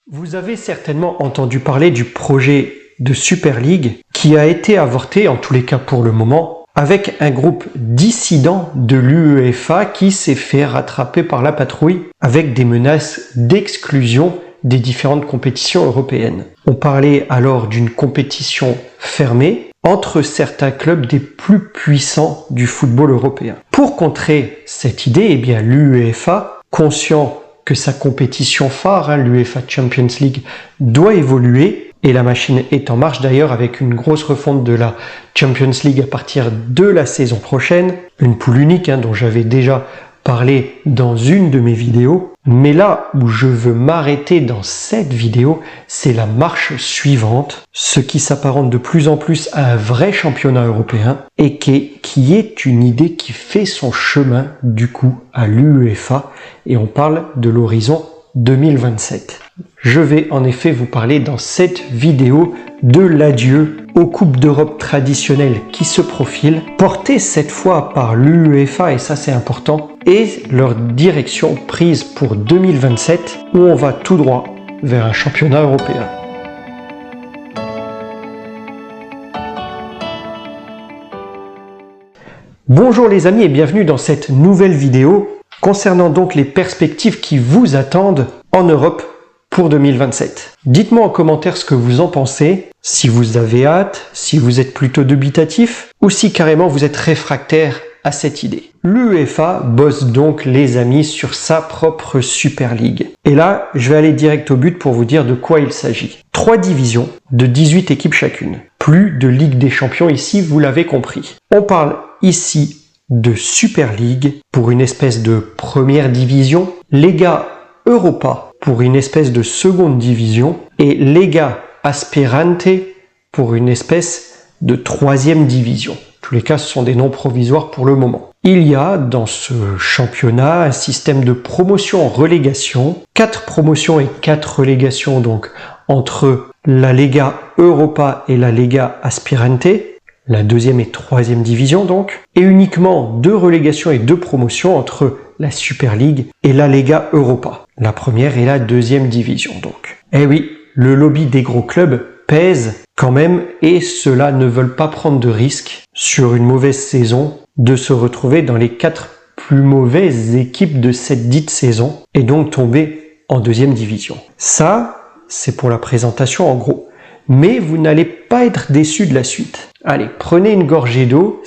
Vous avez certainement entendu parler du projet de Super League qui a été avorté, en tous les cas pour le moment, avec un groupe dissident de l'UEFA qui s'est fait rattraper par la patrouille avec des menaces d'exclusion des différentes compétitions européennes. On parlait alors d'une compétition fermée entre certains clubs des plus puissants du football européen. Pour contrer cette idée, l'UEFA, conscient que sa compétition phare, l'UEFA Champions League, doit évoluer, et la machine est en marche d'ailleurs avec une grosse refonte de la Champions League à partir de la saison prochaine, une poule unique dont j'avais déjà parlé dans une de mes vidéos. Mais là où je veux m'arrêter dans cette vidéo, c'est la marche suivante, ce qui s'apparente de plus en plus à un vrai championnat européen et qui est une idée qui fait son chemin du coup à l'UEFA, et on parle de l'horizon 2027. Je vais en effet vous parler dans cette vidéo de l'adieu aux Coupes d'Europe traditionnelles qui se profilent, portées cette fois par l'UEFA, et ça c'est important, et leur direction prise pour 2027, où on va tout droit vers un championnat européen. Bonjour les amis et bienvenue dans cette nouvelle vidéo concernant donc les perspectives qui vous attendent en Europe pour 2027. Dites-moi en commentaire ce que vous en pensez, si vous avez hâte, si vous êtes plutôt dubitatif ou si carrément vous êtes réfractaire à cette idée. L'UEFA bosse donc les amis sur sa propre Super League. Et là, je vais aller direct au but pour vous dire de quoi il s'agit. 3 divisions de 18 équipes chacune. Plus de Ligue des Champions ici, vous l'avez compris. On parle ici de Super League pour une espèce de première division, Lega Europa pour une espèce de seconde division et Lega Aspirante pour une espèce de troisième division. En tous les cas, ce sont des noms provisoires pour le moment. Il y a dans ce championnat un système de promotion-relégation, 4 promotions et 4 relégations donc entre la Lega Europa et la Lega Aspirante, la deuxième et troisième division donc, et uniquement 2 relégations et 2 promotions entre la Super League et la Lega Europa, la première et la deuxième division donc. Eh oui, le lobby des gros clubs pèse quand même, et ceux-là ne veulent pas prendre de risques sur une mauvaise saison de se retrouver dans les 4 plus mauvaises équipes de cette dite saison et donc tomber en deuxième division. Ça, c'est pour la présentation en gros. Mais vous n'allez pas être déçus de la suite. Allez, prenez une gorgée d'eau,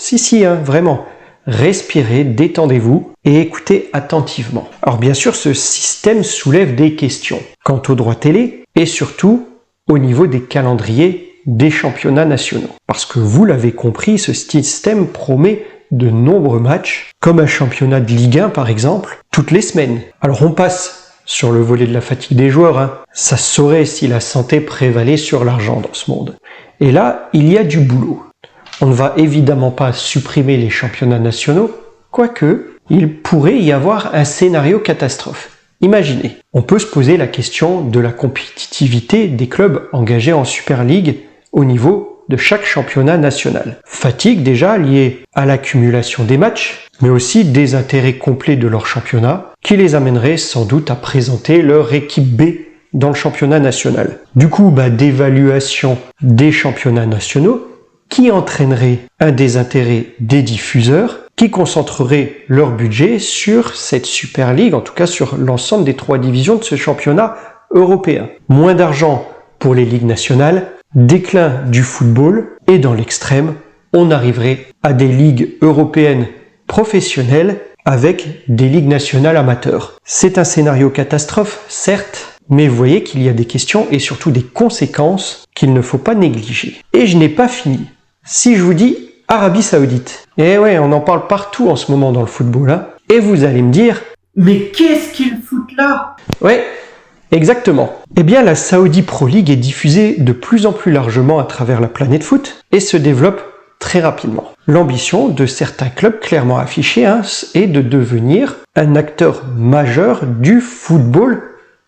vraiment. Respirez, détendez-vous et écoutez attentivement. Alors bien sûr, ce système soulève des questions quant aux droits télé et surtout au niveau des calendriers des championnats nationaux. Parce que vous l'avez compris, ce système promet de nombreux matchs, comme un championnat de Ligue 1 par exemple, toutes les semaines. Alors on passe sur le volet de la fatigue des joueurs, ça se saurait si la santé prévalait sur l'argent dans ce monde. Et là, il y a du boulot. On ne va évidemment pas supprimer les championnats nationaux, quoique il pourrait y avoir un scénario catastrophe. Imaginez, on peut se poser la question de la compétitivité des clubs engagés en Super League au niveau de chaque championnat national. Fatigue déjà liée à l'accumulation des matchs, mais aussi des intérêts complets de leur championnat qui les amènerait sans doute à présenter leur équipe B dans le championnat national. Du coup, d'évaluation des championnats nationaux qui entraînerait un désintérêt des diffuseurs qui concentrerait leur budget sur cette Super League, en tout cas sur l'ensemble des 3 divisions de ce championnat européen. Moins d'argent pour les ligues nationales, déclin du football, et dans l'extrême, on arriverait à des ligues européennes professionnelles avec des ligues nationales amateurs. C'est un scénario catastrophe, certes, mais vous voyez qu'il y a des questions et surtout des conséquences qu'il ne faut pas négliger. Et je n'ai pas fini. Si je vous dis Arabie Saoudite, et ouais, on en parle partout en ce moment dans le football, et vous allez me dire « Mais qu'est-ce qu'ils foutent là ?» Ouais, exactement. Eh bien, la Saudi Pro League est diffusée de plus en plus largement à travers la planète foot et se développe très rapidement. L'ambition de certains clubs clairement affichée est de devenir un acteur majeur du football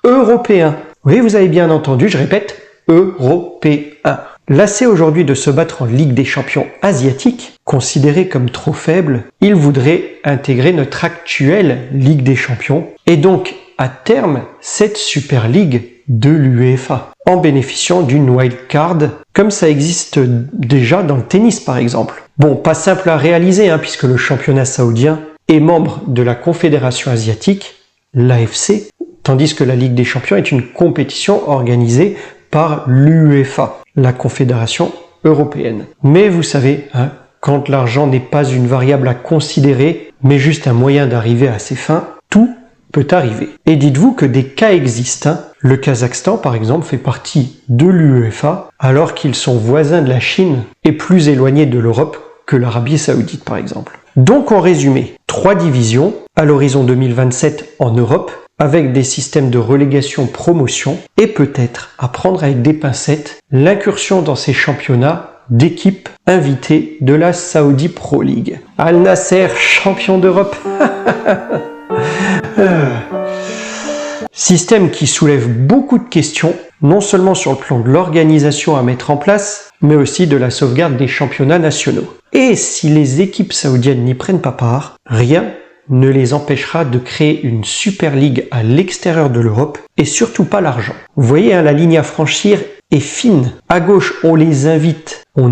européen. Oui, vous avez bien entendu, je répète, européen. Lassé aujourd'hui de se battre en Ligue des Champions asiatique, considérée comme trop faible, il voudrait intégrer notre actuelle Ligue des Champions et donc à terme, cette Super League de l'UEFA, en bénéficiant d'une wildcard, comme ça existe déjà dans le tennis par exemple. Bon, pas simple à réaliser, puisque le championnat saoudien est membre de la Confédération asiatique, l'AFC, tandis que la Ligue des Champions est une compétition organisée par l'UEFA, la Confédération européenne. Mais vous savez, quand l'argent n'est pas une variable à considérer, mais juste un moyen d'arriver à ses fins, tout peut arriver. Et dites-vous que des cas existent. Le Kazakhstan, par exemple, fait partie de l'UEFA, alors qu'ils sont voisins de la Chine et plus éloignés de l'Europe que l'Arabie Saoudite, par exemple. Donc, en résumé, 3 divisions à l'horizon 2027 en Europe, avec des systèmes de relégation-promotion, et peut-être, à prendre avec des pincettes, l'incursion dans ces championnats d'équipes invitées de la Saudi Pro League. Al Nasser, champion d'Europe. Système qui soulève beaucoup de questions, non seulement sur le plan de l'organisation à mettre en place, mais aussi de la sauvegarde des championnats nationaux. Et si les équipes saoudiennes n'y prennent pas part, rien ne les empêchera de créer une Super League à l'extérieur de l'Europe, et surtout pas l'argent. Vous voyez, la ligne à franchir est fine. À gauche, on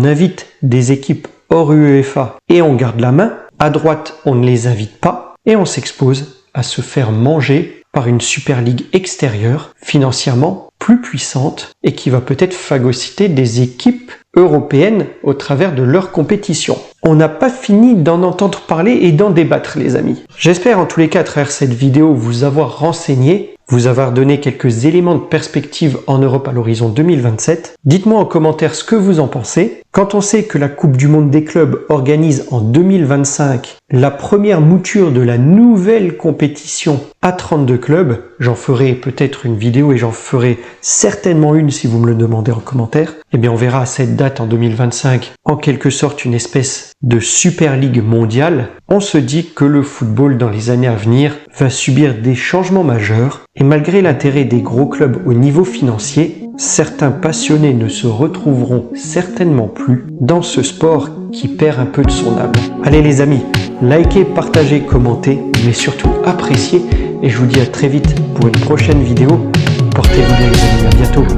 invite des équipes hors UEFA et on garde la main. À droite, on ne les invite pas et on s'expose à se faire manger par une Super League extérieure, financièrement plus puissante et qui va peut-être phagocyter des équipes européennes au travers de leur compétition. On n'a pas fini d'en entendre parler et d'en débattre, les amis. J'espère en tous les cas, à travers cette vidéo, vous avoir renseigné, vous avoir donné quelques éléments de perspective en Europe à l'horizon 2027. Dites-moi en commentaire ce que vous en pensez. Quand on sait que la Coupe du Monde des clubs organise en 2025 la première mouture de la nouvelle compétition à 32 clubs, j'en ferai peut-être une vidéo et j'en ferai certainement une si vous me le demandez en commentaire. Eh bien, on verra à cette date en 2025 en quelque sorte une espèce de Super League mondiale. On se dit que le football dans les années à venir va subir des changements majeurs et malgré l'intérêt des gros clubs au niveau financier, certains passionnés ne se retrouveront certainement plus dans ce sport qui perd un peu de son âme. Allez les amis, likez, partagez, commentez, mais surtout appréciez et je vous dis à très vite pour une prochaine vidéo. Portez-vous bien les amis, à bientôt.